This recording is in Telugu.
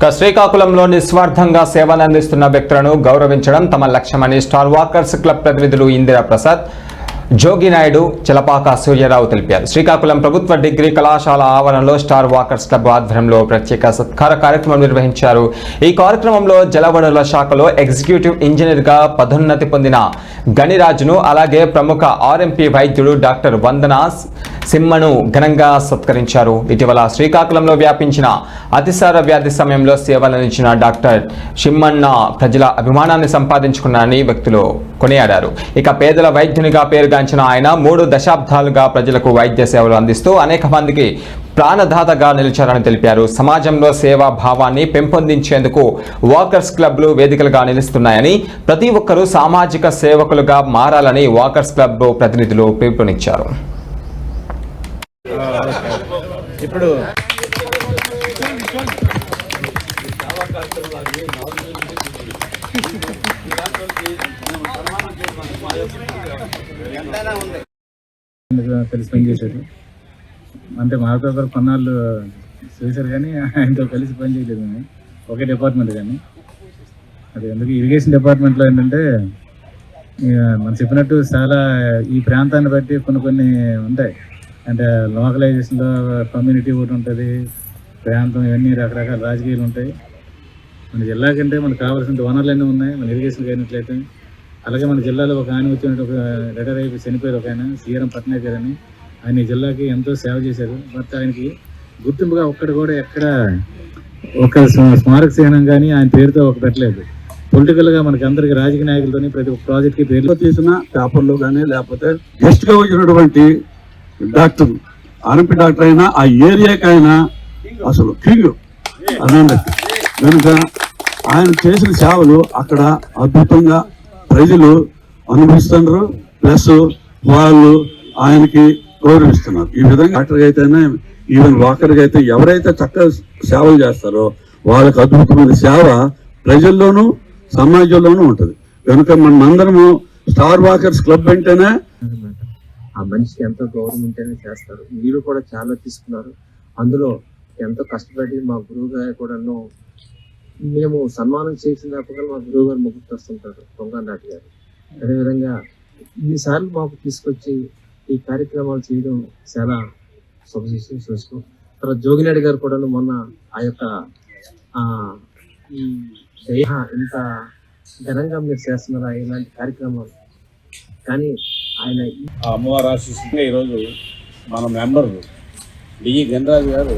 శ్రీకాకుళంలో నిస్వార్థంగా సేవలు అందిస్తున్న వ్యక్తులను గౌరవించడం తమ లక్ష్యమని స్టార్ వాకర్స్ క్లబ్ ప్రతినిధులు ఇందిరా ప్రసాద్, జోగినాయుడు, చలపాక సూర్యరావు తెలిపారు. శ్రీకాకుళం ప్రభుత్వ డిగ్రీ కళాశాల ఆవరణలో స్టార్ వాకర్స్ క్లబ్ ఆధ్వర్యంలో ప్రత్యేక సత్కార కార్యక్రమం నిర్వహించారు. ఈ కార్యక్రమంలో జలవనరుల శాఖలో ఎగ్జిక్యూటివ్ ఇంజనీర్గా పదోన్నతి పొందిన గణిరాజును, అలాగే ప్రముఖ ఆర్ఎంపీ వైద్యుడు డాక్టర్ వందన సిమ్మను ఘనంగా సత్కరించారు. ఇటీవల శ్రీకాకుళంలో వ్యాపించిన అతిసార వ్యాధి సమయంలో సేవలందించిన డాక్టర్ సిమ్మన్న ప్రజల అభిమానాన్ని సంపాదించుకున్నారని వ్యక్తులు కొనియాడారు. ఇక పేదల వైద్యునిగా పేరుగాంచిన ఆయన 3 దశాబ్దాలుగా ప్రజలకు వైద్య సేవలు అందిస్తూ అనేక మందికి ప్రాణదాతగా నిలిచారని తెలిపారు. సమాజంలో సేవా భావాన్ని పెంపొందించేందుకు వాకర్స్ క్లబ్లు వేదికలుగా నిలుస్తున్నాయని, ప్రతి ఒక్కరూ సామాజిక సేవకులుగా మారాలని వాకర్స్ క్లబ్ ప్రతినిధులు పిలుపునిచ్చారు. ఇప్పుడు కలిసి పనిచేశారు అంటే మాతో కూడా కొన్నాళ్ళు చేశారు, కానీ ఆయనతో కలిసి పనిచేయలేదు. మేము ఒకే డిపార్ట్మెంట్, కానీ అది ఎందుకు ఇరిగేషన్ డిపార్ట్మెంట్లో ఏంటంటే మనం చెప్పినట్టు చాలా ఈ ప్రాంతాన్ని బట్టి కొన్ని ఉంటాయి. అంటే లోకలైజేషన్లో కమ్యూనిటీ ఒకటి ఉంటుంది, ప్రాంతం, ఇవన్నీ రకరకాల రాజకీయాలు ఉంటాయి. మన జిల్లా కంటే మనకు కావాల్సిన వనరులన్నీ ఉన్నాయి. మన ఇరిగేషన్ అయినట్లయితే అలాగే మన జిల్లాలో ఒక ఆయన వచ్చినట్టు ఒక రిటైర్ అయిపోయి చనిపోయారు ఒక ఆయన, సీఎం పట్నాయక్ గారు అని. ఆయన ఈ జిల్లాకి ఎంతో సేవ చేశారు. బట్ ఆయనకి గుర్తింపుగా ఒక్కటి కూడా ఎక్కడ ఒక స్మారక చిహ్నం కానీ ఆయన పేరుతో ఒక పెట్టలేదు. పొలిటికల్గా మనకి అందరికి రాజకీయ నాయకులతోని ప్రతి ఒక్క ప్రాజెక్ట్కి పేర్లు తీసిన పేపర్లో కానీ లేకపోతే గెస్ట్గా వచ్చినటువంటి డాక్టర్, ఆర్ఎంపీ డాక్టర్ అయినా ఆ ఏరియాకైనా అసలు కింగ్ అనండి. కనుక ఆయన చేసిన సేవలు అక్కడ అద్భుతంగా ప్రజలు అనుభవిస్తున్నారు, ప్లస్ వాళ్ళు ఆయనకి గౌరవిస్తున్నారు. ఈ విధంగా డాక్టర్గా అయితేనే, ఈవెన్ వాకర్గా అయితే ఎవరైతే చక్కగా సేవలు చేస్తారో వాళ్ళకి అద్భుతమైన సేవ ప్రజల్లోనూ సమాజంలోనూ ఉంటుంది. కనుక మనమందరము స్టార్ వాకర్స్ క్లబ్ అంటేనే ఆ మనిషికి ఎంతో గౌరవం ఉంటేనే చేస్తారు. మీరు కూడా చాలా తీసుకున్నారు. అందులో ఎంతో కష్టపడి మా గురువు గారు కూడాను మేము సన్మానం చేసిన తప్పగా మా గురువు గారు ముగ్గురు వస్తుంటారు, పొంగనాటి గారు. అదేవిధంగా ఇన్నిసార్లు మాకు తీసుకొచ్చి ఈ కార్యక్రమాలు చేయడం చాలా శుభశిష్టం చూసుకో. తర్వాత జోగినాయుడు గారు కూడా మొన్న ఆ యొక్క ఈ దేహ ఇంత ఘనంగా మీరు చేస్తున్నారా ఇలాంటి కార్యక్రమాలు, కానీ ఆయన అమ్మవారి ఆశీస్సుగా ఈరోజు మన మెంబర్ డిఈ గణరాజు గారు